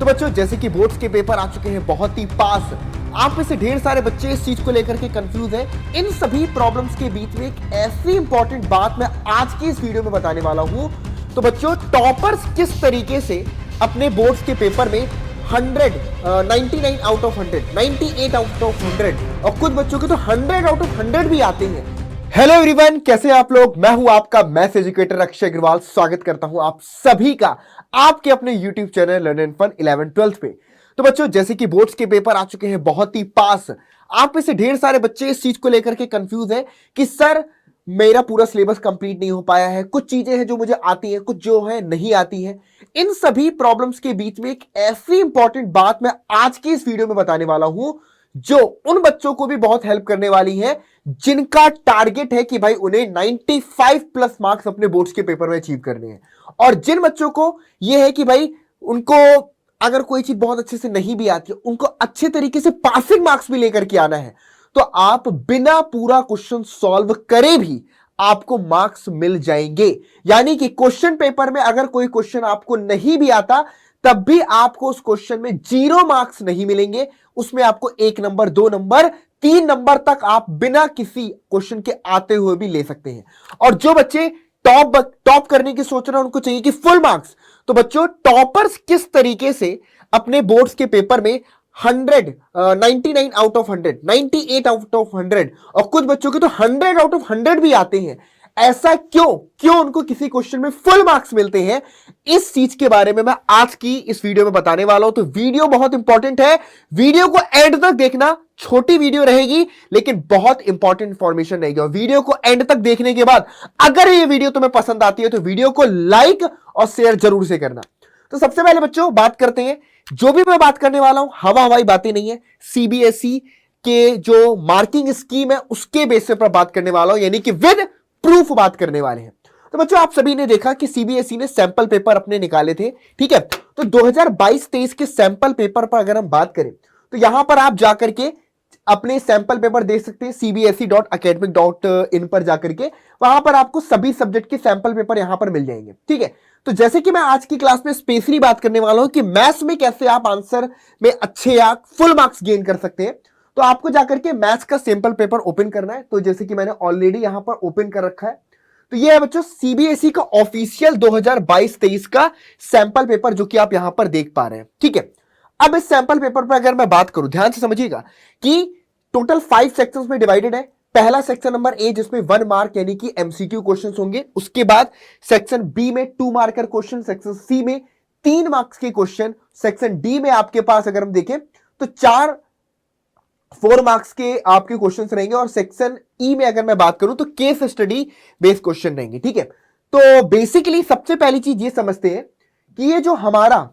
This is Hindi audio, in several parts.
तो बच्चों जैसे कि बोर्ड्स के पेपर आ चुके हैं बहुत ही पास, आप में से ढेर सारे बच्चे इस चीज को लेकर के कंफ्यूज हैं। इन सभी प्रॉब्लम्स के बीच में एक ऐसी इंपॉर्टेंट बात मैं आज की इस वीडियो में बताने वाला हूं। तो बच्चों टॉपर्स किस तरीके से अपने बोर्ड्स के पेपर में 99 आउट ऑफ 100, 98 आउट ऑफ 100 और कुछ बच्चों के तो 100 आउट ऑफ 100 भी आते हैं। हेलो एवरीवन, कैसे हैं आप लोग। मैं हूं आपका मैथ्स एजुकेटर अक्षय अग्रवाल। स्वागत करता हूं आप सभी का आपके अपने YouTube channel learn and fun 11-12 पे। तो बच्चों जैसे कि बोर्ड्स के पेपर आ चुके हैं बहुत ही पास, आप में से ढेर सारे बच्चे इस चीज को लेकर के कंफ्यूज हैं कि सर मेरा पूरा सिलेबस कंप्लीट नहीं हो पाया है, कुछ चीजें हैं जो मुझे आती हैं, कुछ जो है नहीं आती हैं। इन सभी प्रॉब्लम्स के बीच में एक ऐसी इंपॉर्टेंट बात मैं आज की इस वीडियो में बताने वाला हूं जो उन बच्चों को भी बहुत हेल्प करने वाली है जिनका टारगेट है कि भाई उन्हें 95 प्लस मार्क्स अपने बोर्ड्स के पेपर में अचीव करने हैं, और जिन बच्चों को यह है कि भाई उनको अगर कोई चीज बहुत अच्छे से नहीं भी आती है, उनको अच्छे तरीके से पासिंग मार्क्स भी लेकर के आना है, तो आप बिना पूरा क्वेश्चन सॉल्व करे भी आपको मार्क्स मिल जाएंगे। यानी कि क्वेश्चन पेपर में अगर कोई क्वेश्चन आपको नहीं भी आता तब भी आपको उस क्वेश्चन में 0 मार्क्स नहीं मिलेंगे, उसमें आपको 1 नंबर, 2 नंबर, 3 नंबर तक आप बिना किसी क्वेश्चन के आते हुए भी ले सकते हैं। और जो बच्चे टॉप करने की सोच रहे हैं उनको चाहिए कि फुल मार्क्स। तो बच्चों टॉपर्स किस तरीके से अपने बोर्ड्स के पेपर में 99 आउट ऑफ 100, 98 आउट ऑफ 100 और कुछ बच्चों के तो 100 आउट ऑफ 100 भी आते हैं, ऐसा क्यों उनको किसी क्वेश्चन में फुल मार्क्स मिलते हैं, इस चीज के बारे में मैं आज की इस वीडियो में बताने वाला हूं। तो वीडियो बहुत इंपॉर्टेंट है, वीडियो को एंड तक देखना। छोटी वीडियो रहेगी लेकिन बहुत इंपॉर्टेंट इंफॉर्मेशन रहेगी, और वीडियो को एंड तक देखने के बाद अगर ये वीडियो तुम्हें पसंद आती है तो वीडियो को लाइक और शेयर जरूर से करना। तो सबसे पहले बच्चों बात करते हैं, जो भी मैं बात करने वाला हूं हवाई बातें नहीं है, सीबीएसई के जो मार्किंग स्कीम है उसके बेसिस पर बात करने वाला हूं, यानी कि विद प्रूफ बात करने वाले हैं। तो बच्चों आप सभी ने देखा कि सीबीएसई ने सैंपल पेपर अपने निकाले थे, ठीक है। तो 2022-23 के सैंपल पेपर पर अगर हम बात करें तो यहां पर आप जाकर के अपने सैंपल पेपर देख सकते हैं cbse.academic.in पर जाकर के, वहां पर आपको सभी सब्जेक्ट के सैंपल पेपर यहां पर मिल जाएंगे, ठीक है। तो जैसे कि मैं आज की क्लास में स्पेशली बात करने वाला हूं कि मैथ्स में कैसे आप आंसर में अच्छे या फुल मार्क्स गेन कर सकते हैं, तो आपको जाकर के मैथ्स का सैंपल पेपर ओपन करना है। तो जैसे कि मैंने ऑलरेडी यहां पर ओपन कर रखा है, तो ये है बच्चों सीबीएसई का ऑफिशियल 2022-23 का सैंपल पेपर जो कि आप यहां पर देख पा रहे हैं, ठीक है। अब इस सैंपल पेपर पर अगर मैं बात करूं, ध्यान से समझिएगा कि टोटल 5 सेक्शंस में डिवाइडेड है। पहला सेक्शन नंबर ए जिसमें 1 मार्क यानी कि एमसीक्यू क्वेश्चंस होंगे, उसके बाद सेक्शन बी में 2 मार्कर क्वेश्चन, सेक्शन सी में 3 मार्क्स के क्वेश्चन, सेक्शन डी में आपके पास अगर हम देखें तो 4 मार्क्स के आपके क्वेश्चंस रहेंगे, और सेक्शन ई में अगर मैं बात करूं तो केस स्टडी बेस्ड क्वेश्चन रहेंगे, ठीक है। तो बेसिकली सबसे पहली चीज ये समझते हैं कि ये जो हमारा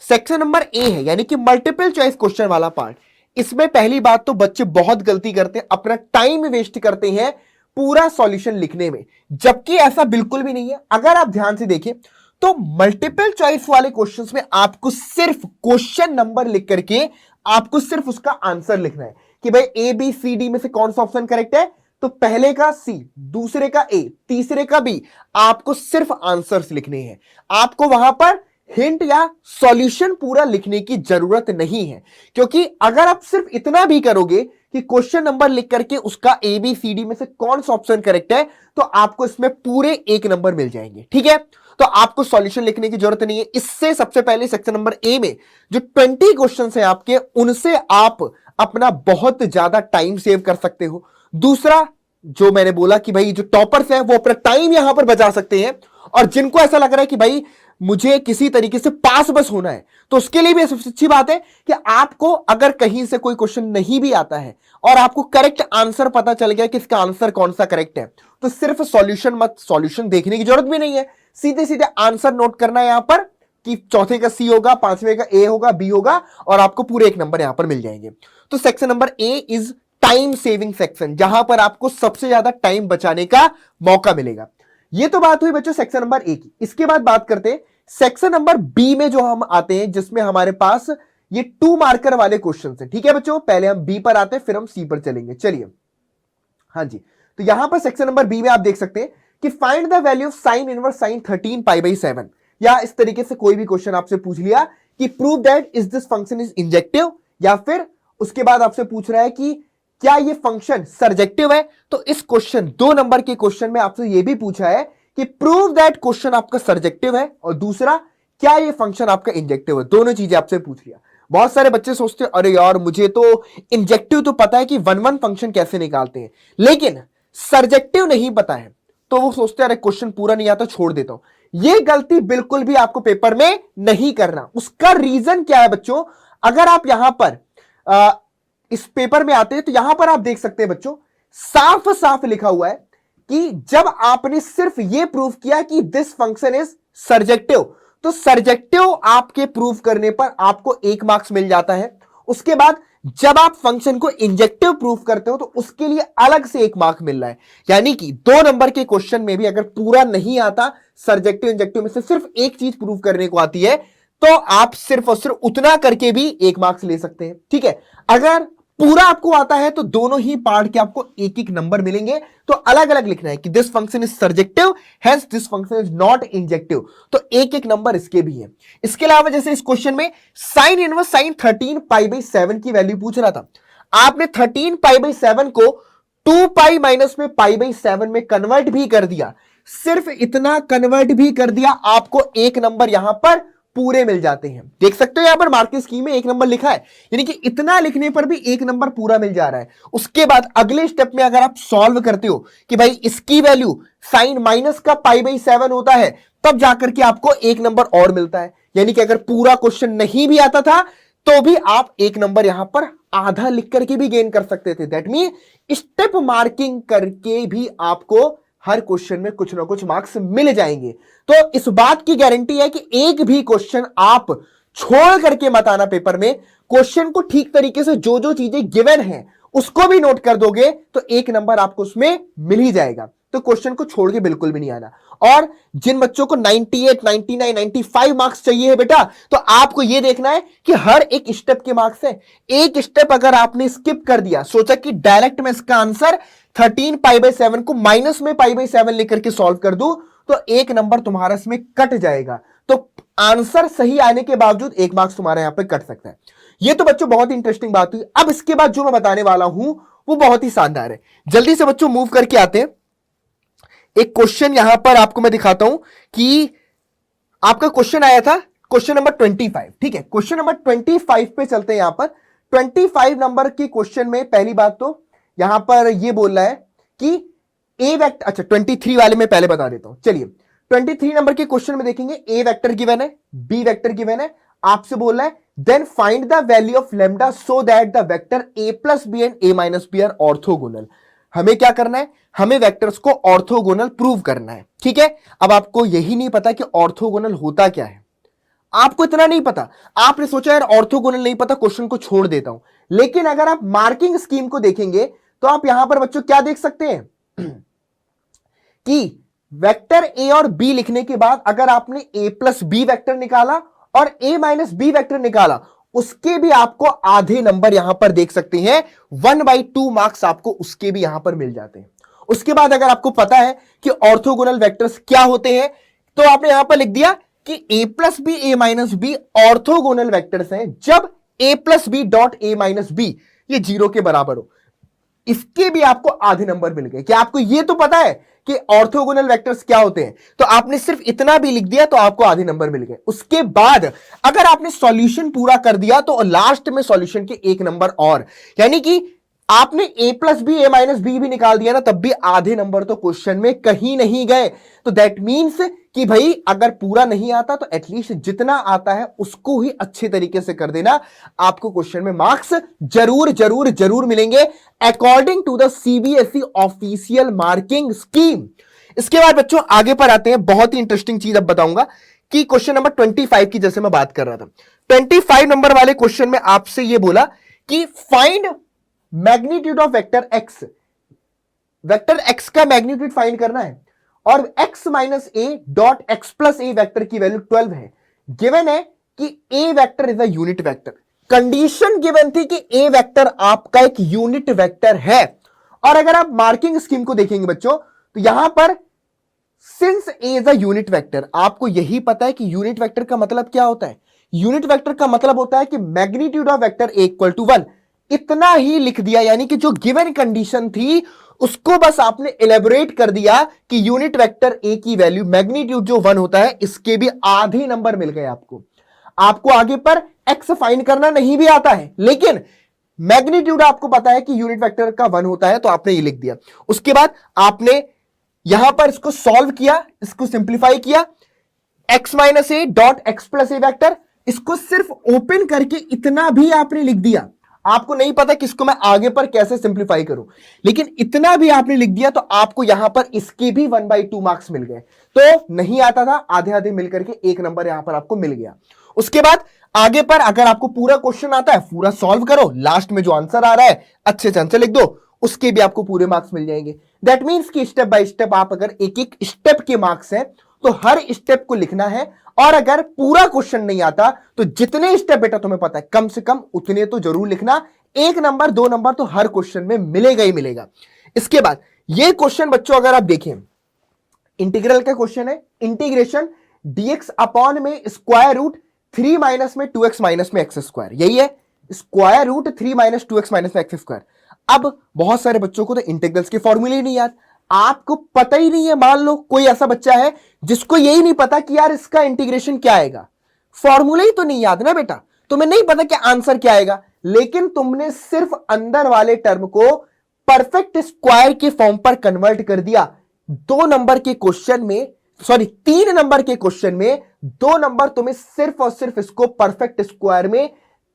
सेक्शन नंबर ए है यानी कि मल्टीपल चॉइस क्वेश्चन वाला पार्ट, इसमें पहली बात तो बच्चे बहुत गलती करते हैं, अपना टाइम वेस्ट करते हैं पूरा सॉल्यूशन लिखने में, जबकि ऐसा बिल्कुल भी नहीं है। अगर आप ध्यान से देखें तो मल्टीपल चॉइस वाले क्वेश्चंस में आपको सिर्फ क्वेश्चन नंबर लिख करके आपको सिर्फ उसका आंसर लिखना है कि भाई ए बी सी डी में से कौन सा ऑप्शन करेक्ट है। तो पहले का सी, दूसरे का ए, तीसरे का बी, आपको सिर्फ आंसर्स लिखने हैं, आपको वहां पर हिंट या सॉल्यूशन पूरा लिखने की जरूरत नहीं है। क्योंकि अगर आप सिर्फ इतना भी करोगे कि क्वेश्चन नंबर लिख करके उसका ए बी सी डी में से कौन सा ऑप्शन करेक्ट है, तो आपको इसमें पूरे 1 नंबर मिल जाएंगे, ठीक है। तो आपको सॉल्यूशन लिखने की जरूरत नहीं है। इससे सबसे पहले सेक्शन नंबर ए में जो 20 क्वेश्चन है आपके, उनसे आप अपना बहुत ज्यादा टाइम सेव कर सकते हो। दूसरा जो मैंने बोला कि भाई जो टॉपर्स हैं वो अपना टाइम यहां पर बचा सकते हैं, और जिनको ऐसा लग रहा है कि भाई मुझे किसी तरीके से पास बस होना है, तो उसके लिए भी सबसे अच्छी बात है कि आपको अगर कहीं से कोई क्वेश्चन नहीं भी आता है और आपको करेक्ट आंसर पता चल गया कि इसका आंसर कौन सा करेक्ट है, तो सिर्फ सॉल्यूशन देखने की जरूरत भी नहीं है, सीधे सीधे आंसर नोट करना है यहां पर कि चौथे का सी होगा, पांचवें का ए होगा, बी होगा, और आपको पूरे 1 नंबर यहां पर मिल जाएंगे। तो section number A is time saving section, जहां पर आपको सबसे ज्यादा टाइम बचाने का मौका मिलेगा। ये तो बात हुई बच्चों सेक्शन नंबर ए की। इसके बाद बात करते हैं सेक्शन नंबर बी में, जो हम आते हैं जिसमें हमारे पास ये 2 मार्कर वाले क्वेश्चन है, ठीक है बच्चों। पहले हम बी पर आते हैं, फिर हम सी पर चलेंगे। चलिए, हाँ जी, तो यहां पर सेक्शन नंबर बी में आप देख सकते हैं कि find the value of sine inverse sine 13 pi by 7, या इस तरीके से कोई भी क्वेश्चन आपसे पूछ लिया कि prove that is this function is injective, या फिर उसके बाद आपसे पूछ रहा है कि क्या ये फंक्शन सर्जेक्टिव है। तो इस क्वेश्चन 2 नंबर के क्वेश्चन में आपसे ये भी पूछा है कि प्रूव दैट क्वेश्चन आपका सर्जेक्टिव है, और दूसरा क्या ये फंक्शन आपका इंजेक्टिव है। दोनों चीजें आपसे पूछ लिया। बहुत सारे बच्चे सोचते हैं अरे यार मुझे तो इंजेक्टिव तो पता है कि वन वन फंक्शन कैसे निकालते हैं, लेकिन सर्जेक्टिव नहीं पता है, तो वो सोचते हैं अरे क्वेश्चन पूरा नहीं आता छोड़ देता हूं। ये गलती बिल्कुल भी आपको पेपर में नहीं करना। उसका रीजन क्या है बच्चों, अगर आप यहां पर इस पेपर में आते हैं तो यहां पर आप देख सकते हैं बच्चों, साफ साफ लिखा हुआ है कि जब आपने सिर्फ यह प्रूव किया कि दिस फंक्शन इज सर्जेक्टिव, तो सर्जेक्टिव आपके प्रूव करने पर आपको 1 मार्क्स मिल जाता है। उसके बाद जब आप फंक्शन को इंजेक्टिव प्रूव करते हो तो उसके लिए अलग से 1 मार्क मिल रहा है। यानी कि 2 नंबर के क्वेश्चन में भी अगर पूरा नहीं आता सर्जेक्टिव इंजेक्टिव में से सिर्फ एक चीज प्रूव करने को आती है, तो आप सिर्फ और सिर्फ उतना करके भी 1 मार्क्स ले सकते हैं। ठीक है, अगर पूरा आपको आता है तो दोनों ही पार्ट के आपको 1-1 नंबर मिलेंगे। तो अलग अलग लिखना है कि this function is surjective, hence this function is not injective, तो 1-1 नंबर इसके भी है। इसके अलावा जैसे इस क्वेश्चन में साइन इनवर्स साइन 13π/7 की वैल्यू पूछ रहा था, आपने 13π/7 को 2π माइनस में π/7 में कन्वर्ट भी कर दिया, सिर्फ इतना कन्वर्ट भी कर दिया, आपको 1 नंबर यहां पर पूरे मिल जाते हैं। देख सकते हो यहां पर मार्किंग स्कीम में 1 नंबर लिखा है, यानी कि इतना लिखने पर भी 1 नंबर पूरा मिल जा रहा है। उसके बाद अगले स्टेप में अगर आप सॉल्व करते हो कि भाई इसकी वैल्यू साइन माइनस का π/7 होता है, तब जाकर के आपको 1 नंबर और मिलता है। यानी कि अगर पूरा क्वेश्चन नहीं भी आता था तो भी आप 1 नंबर यहां पर आधा लिख करके भी गेन कर सकते थे। दैट मीन स्टेप मार्किंग करके भी आपको हर क्वेश्चन में कुछ ना कुछ मार्क्स मिल जाएंगे। तो इस बात की गारंटी है कि एक भी क्वेश्चन आप छोड़ करके मत आना पेपर में। क्वेश्चन को ठीक तरीके से जो जो चीजें गिवन है उसको भी नोट कर दोगे तो 1 नंबर आपको उसमें मिल ही जाएगा। तो क्वेश्चन को छोड़ के बिल्कुल भी नहीं आना। और जिन बच्चों को 98, 99, 95 मार्क्स चाहिए है बेटा, तो आपको यह देखना है कि हर एक स्टेप के मार्क्स है। एक स्टेप अगर आपने स्किप कर दिया, सोचा कि डायरेक्ट में इसका आंसर 13π/7 को माइनस में π/7 लेकर के सॉल्व कर दूं, तो 1 नंबर तुम्हारा इसमें कट जाएगा। तो आंसर सही आने के बावजूद 1 मार्क्स तुम्हारा यहां पे कट सकता है। यह तो बच्चों बहुत इंटरेस्टिंग बात हुई। अब इसके बाद जो मैं बताने वाला हूं वो बहुत ही शानदार है। जल्दी से बच्चों मूव करके आते हैं। एक क्वेश्चन यहां पर आपको मैं दिखाता हूं कि आपका क्वेश्चन आया था क्वेश्चन नंबर 25। ठीक है, क्वेश्चन नंबर 25 पे चलते हैं। यहां पर 25 नंबर के क्वेश्चन में पहली बात तो यहां पर यह बोल रहा है कि ए वेक्टर, अच्छा 23 वाले में पहले बता देता हूं। चलिए 23 नंबर के क्वेश्चन में देखेंगे, ए वेक्टर गिवन है, बी वेक्टर गिवन है, आपसे बोल रहा है then find the value of lambda so that the vector a plus b and a minus b are orthogonal. हमें क्या करना है, हमें वेक्टर्स को ऑर्थोगोनल प्रूव करना है। ठीक है, अब आपको यही नहीं पता कि ऑर्थोगोनल होता क्या है, आपको इतना नहीं पता, आपने सोचा यार ऑर्थोगोनल नहीं पता, क्वेश्चन को छोड़ देता हूं। लेकिन अगर आप मार्किंग स्कीम को देखेंगे तो आप यहां पर बच्चों क्या देख सकते हैं कि वेक्टर ए और बी लिखने के बाद अगर आपने ए प्लस बी वेक्टर निकाला और ए माइनस बी वेक्टर निकाला, उसके भी आपको आधे नंबर यहां पर देख सकते हैं, 1/2 मार्क्स आपको उसके भी यहां पर मिल जाते हैं। उसके बाद अगर आपको पता है कि ऑर्थोगोनल वेक्टर्स क्या होते हैं, तो आपने यहां पर लिख दिया कि A plus B A minus B orthogonal vectors हैं जब A plus B dot A minus B ये 0 के बराबर हो। इसके भी आपको आधे नंबर मिल गए। क्या आपको यह तो पता है कि ऑर्थोगोनल वेक्टर्स क्या होते हैं? तो आपने सिर्फ इतना भी लिख दिया तो आपको आधे नंबर मिल गए। उसके बाद अगर आपने सॉल्यूशन पूरा कर दिया तो लास्ट में सॉल्यूशन के 1 नंबर और, यानी कि आपने ए plus B A minus B भी निकाल दिया ना, तब भी आधे नंबर तो क्वेश्चन में कहीं नहीं गए। तो दैट मीन्स कि भाई अगर पूरा नहीं आता तो एटलीस्ट जितना आता है उसको ही अच्छे तरीके से कर देना, आपको क्वेश्चन में मार्क्स जरूर जरूर जरूर मिलेंगे according to the CBSE official marking scheme. इसके बाद बच्चों आगे पर आते हैं, बहुत ही इंटरेस्टिंग चीज अब बताऊंगा कि क्वेश्चन नंबर 25 की जैसे मैं बात कर रहा था, 25 नंबर वाले क्वेश्चन में आपसे यह बोला कि find magnitude of vector X. Vector X का मैग्नीट्यूड फाइंड करना है और x minus A dot X plus A vector की वैल्यू 12 है। गिवन है कि A vector is a unit vector. Condition given थी कि ए वेक्टर आपका एक यूनिट वेक्टर है। और अगर आप मार्किंग स्कीम को देखेंगे बच्चों तो यहां पर since A is a unit vector, आपको यही पता है कि यूनिट वेक्टर का मतलब क्या होता है यूनिट वेक्टर का मतलब होता है कि magnitude of vector a equal to 1। इतना ही लिख दिया, यानी कि जो गिवन कंडीशन थी उसको बस आपने एलेबोरेट कर दिया कि यूनिट वेक्टर ए की वैल्यू मैग्नीट्यूड जो 1 होता है इसके भी आधे नंबर मिल गए आपको। आपको आगे पर एक्स फाइंड करना नहीं भी आता है, लेकिन मैग्नीट्यूड आपको पता है कि यूनिट वेक्टर का 1 होता है, तो आपने ये लिख दिया। उसके बाद आपने यहां पर इसको सॉल्व किया, इसको सिंप्लीफाई किया, x minus A dot X plus A vector, इसको सिर्फ ओपन करके इतना भी आपने लिख दिया। आपको नहीं पता कि इसको मैं आगे पर कैसे सिंप्लीफाई करूं, लेकिन इतना भी आपने लिख दिया तो आपको यहां पर इसके भी 1/2 मार्क्स मिल गए। तो नहीं आता था, आधे आधे मिलकर के 1 नंबर यहां पर आपको मिल गया। उसके बाद आगे पर अगर आपको पूरा क्वेश्चन आता है पूरा सॉल्व करो, लास्ट में जो आंसर आ रहा है अच्छे से आंसर लिख दो, उसके भी आपको पूरे मार्क्स मिल जाएंगे। दैट मीन्स कि स्टेप बाय स्टेप आप अगर एक एक स्टेप के मार्क्स हैं तो हर स्टेप को लिखना है, और अगर पूरा क्वेश्चन नहीं आता तो जितने स्टेप बेटा तुम्हें पता है कम से कम उतने तो जरूर लिखना। 1 नंबर 2 नंबर तो हर क्वेश्चन में मिलेगा ही मिलेगा। इसके बाद ये क्वेश्चन बच्चों अगर आप देखें, इंटीग्रल का क्वेश्चन है, इंटीग्रेशन dx अपॉन में स्क्वायर रूट 3 माइनस में 2x माइनस में एक्स स्क्वायर, यही है square root 3 minus 2x minus में एक्स स्क्वायर। अब बहुत सारे बच्चों को तो इंटीग्रल्स के फॉर्मूले ही नहीं याद, आपको पता ही नहीं है। मान लो कोई ऐसा बच्चा है जिसको यही नहीं पता कि यार इसका इंटीग्रेशन क्या आएगा, फॉर्मूला ही तो नहीं याद ना बेटा, तुम्हें नहीं पता कि आंसर क्या आएगा, लेकिन तुमने सिर्फ अंदर वाले टर्म को परफेक्ट स्क्वायर के फॉर्म पर कन्वर्ट कर दिया। 2 नंबर के क्वेश्चन में, सॉरी 3 नंबर के क्वेश्चन में 2 नंबर तुम्हें सिर्फ और सिर्फ इसको परफेक्ट स्क्वायर में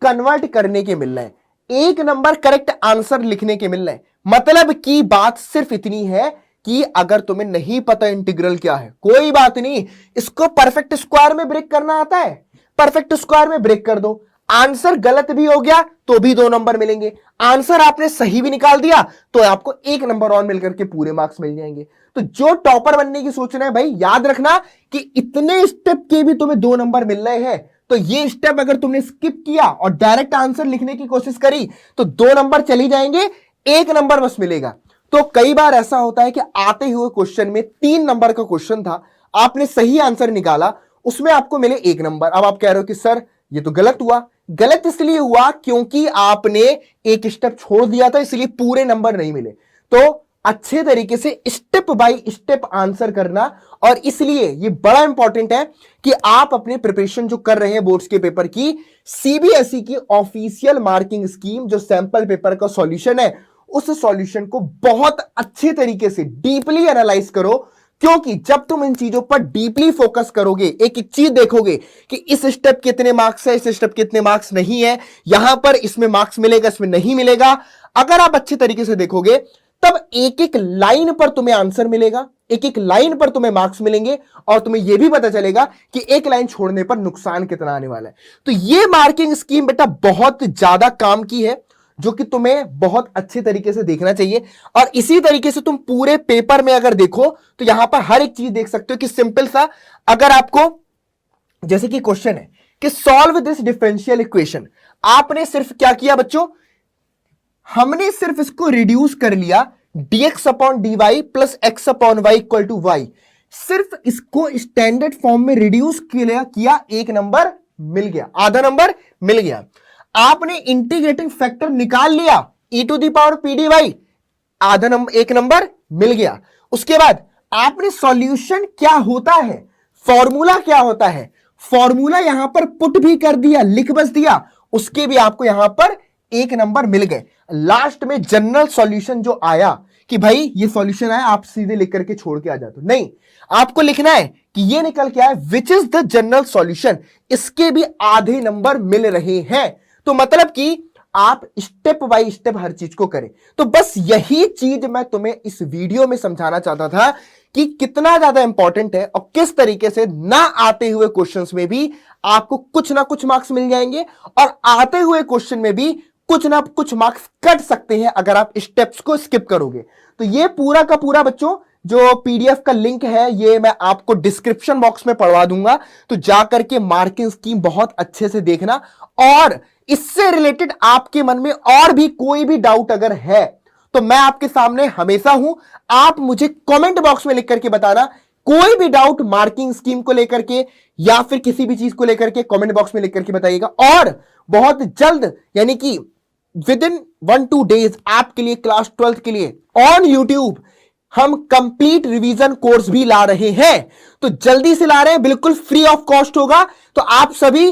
कन्वर्ट करने के मिल रहे हैं, 1 नंबर करेक्ट आंसर लिखने के मिल रहे हैं। मतलब की बात सिर्फ इतनी है कि अगर तुम्हें नहीं पता इंटीग्रल क्या है, कोई बात नहीं, इसको परफेक्ट स्क्वायर में ब्रेक करना आता है, परफेक्ट स्क्वायर में ब्रेक कर दो। आंसर गलत भी हो गया तो भी 2 नंबर मिलेंगे, आंसर आपने सही भी निकाल दिया तो आपको 1 नंबर और मिलकर के पूरे मार्क्स मिल जाएंगे। तो जो टॉपर बनने की सोच रहे हैं भाई, याद रखना कि इतने स्टेप के भी तुम्हें 2 नंबर मिल रहे हैं, तो ये स्टेप अगर तुमने स्किप किया और डायरेक्ट आंसर लिखने की कोशिश करी तो 2 नंबर चली जाएंगे, 1 नंबर बस मिलेगा। तो कई बार ऐसा होता है कि आते हुए क्वेश्चन में 3 नंबर का क्वेश्चन था, आपने सही आंसर निकाला, उसमें आपको मिले 1 नंबर। अब आप कह रहे हो कि सर ये तो गलत हुआ। गलत इसलिए हुआ क्योंकि आपने एक स्टेप छोड़ दिया था, इसलिए पूरे नंबर नहीं मिले। तो अच्छे तरीके से स्टेप बाय स्टेप आंसर करना, और इसलिए ये बड़ा इंपॉर्टेंट है कि आप अपने प्रिपरेशन जो कर रहे हैं बोर्ड्स के पेपर की, सीबीएसई की ऑफिशियल मार्किंग स्कीम जो सैंपल पेपर का सॉल्यूशन है, उस सॉल्यूशन को बहुत अच्छे तरीके से डीपली एनालाइज करो। क्योंकि जब तुम इन चीजों पर डीपली फोकस करोगे, एक एक चीज देखोगे कि इस स्टेप कितने मार्क्स है, इस स्टेप कितने मार्क्स नहीं है, यहां पर इसमें मार्क्स मिलेगा, इसमें नहीं मिलेगा, अगर आप अच्छे तरीके से देखोगे तब एक एक लाइन पर तुम्हें आंसर मिलेगा, एक एक लाइन पर तुम्हें मार्क्स मिलेंगे, और तुम्हें यह भी पता चलेगा कि एक लाइन छोड़ने पर नुकसान कितना आने वाला है। तो यह मार्किंग स्कीम बेटा बहुत ज्यादा काम की है, जो कि तुम्हें बहुत अच्छे तरीके से देखना चाहिए। और इसी तरीके से तुम पूरे पेपर में अगर देखो तो यहां पर हर एक चीज देख सकते हो कि सिंपल सा, अगर आपको जैसे कि क्वेश्चन है कि सॉल्व दिस डिफरेंशियल इक्वेशन, आपने सिर्फ क्या किया बच्चों, हमने सिर्फ इसको रिड्यूस कर लिया dx अपॉन dy plus x upon y equal to y, सिर्फ इसको स्टैंडर्ड फॉर्म में रिड्यूस किया, 1 नंबर मिल गया, आधा नंबर मिल गया। आपने इंटीग्रेटिंग फैक्टर निकाल लिया e to the power p d y, आधा नंबर, 1 नंबर मिल गया। उसके बाद आपने सॉल्यूशन क्या होता है, फॉर्मूला क्या होता है, फॉर्मूला यहां पर पुट भी कर दिया, लिख बस दिया, उसके भी आपको यहां पर 1 नंबर मिल गए। लास्ट में जनरल सॉल्यूशन जो आया कि भाई ये सॉल्यूशन आया, आप सीधे लिख करके छोड़ के आ जाते हो, नहीं, आपको लिखना है कि ये निकल के आया which is the general solution, इसके भी आधे नंबर मिल रहे हैं। तो मतलब कि आप स्टेप बाय स्टेप हर चीज को करें। तो बस यही चीज मैं तुम्हें इस वीडियो में समझाना चाहता था कि कितना ज्यादा इंपॉर्टेंट है, और किस तरीके से ना आते हुए क्वेश्चंस में भी आपको कुछ ना कुछ मार्क्स मिल जाएंगे, और आते हुए क्वेश्चन में भी कुछ ना कुछ मार्क्स कट सकते हैं अगर आप स्टेप्स को स्किप करोगे। तो ये पूरा का पूरा बच्चों जो पीडीएफ का लिंक है, ये मैं आपको डिस्क्रिप्शन बॉक्स में पढ़वा दूंगा, तो जाकर के मार्किंग स्कीम बहुत अच्छे से देखना। और इससे रिलेटेड आपके मन में और भी कोई भी डाउट अगर है तो मैं आपके सामने हमेशा हूं, आप मुझे कमेंट बॉक्स में लिख करके बताना कोई भी डाउट मार्किंग स्कीम को लेकर के या फिर किसी भी चीज को लेकर के कमेंट बॉक्स में लिख करके बताइएगा। और बहुत जल्द यानी कि विद इन 1-2 डेज आपके लिए क्लास 12th के लिए ऑन यूट्यूब हम कंप्लीट रिवीजन कोर्स भी ला रहे हैं। तो जल्दी से ला रहे हैं, बिल्कुल फ्री ऑफ कॉस्ट होगा। तो आप सभी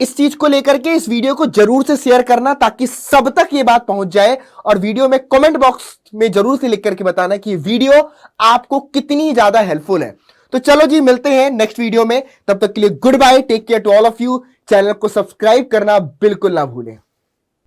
इस चीज को लेकर के इस वीडियो को जरूर से शेयर करना ताकि सब तक ये बात पहुंच जाए। और वीडियो में कमेंट बॉक्स में जरूर से लिख करके बताना कि वीडियो आपको कितनी ज्यादा हेल्पफुल है। तो चलो जी, मिलते हैं नेक्स्ट वीडियो में। तब तक के लिए good bye, take care to all of you. Channel को सब्सक्राइब करना बिल्कुल ना भूलें।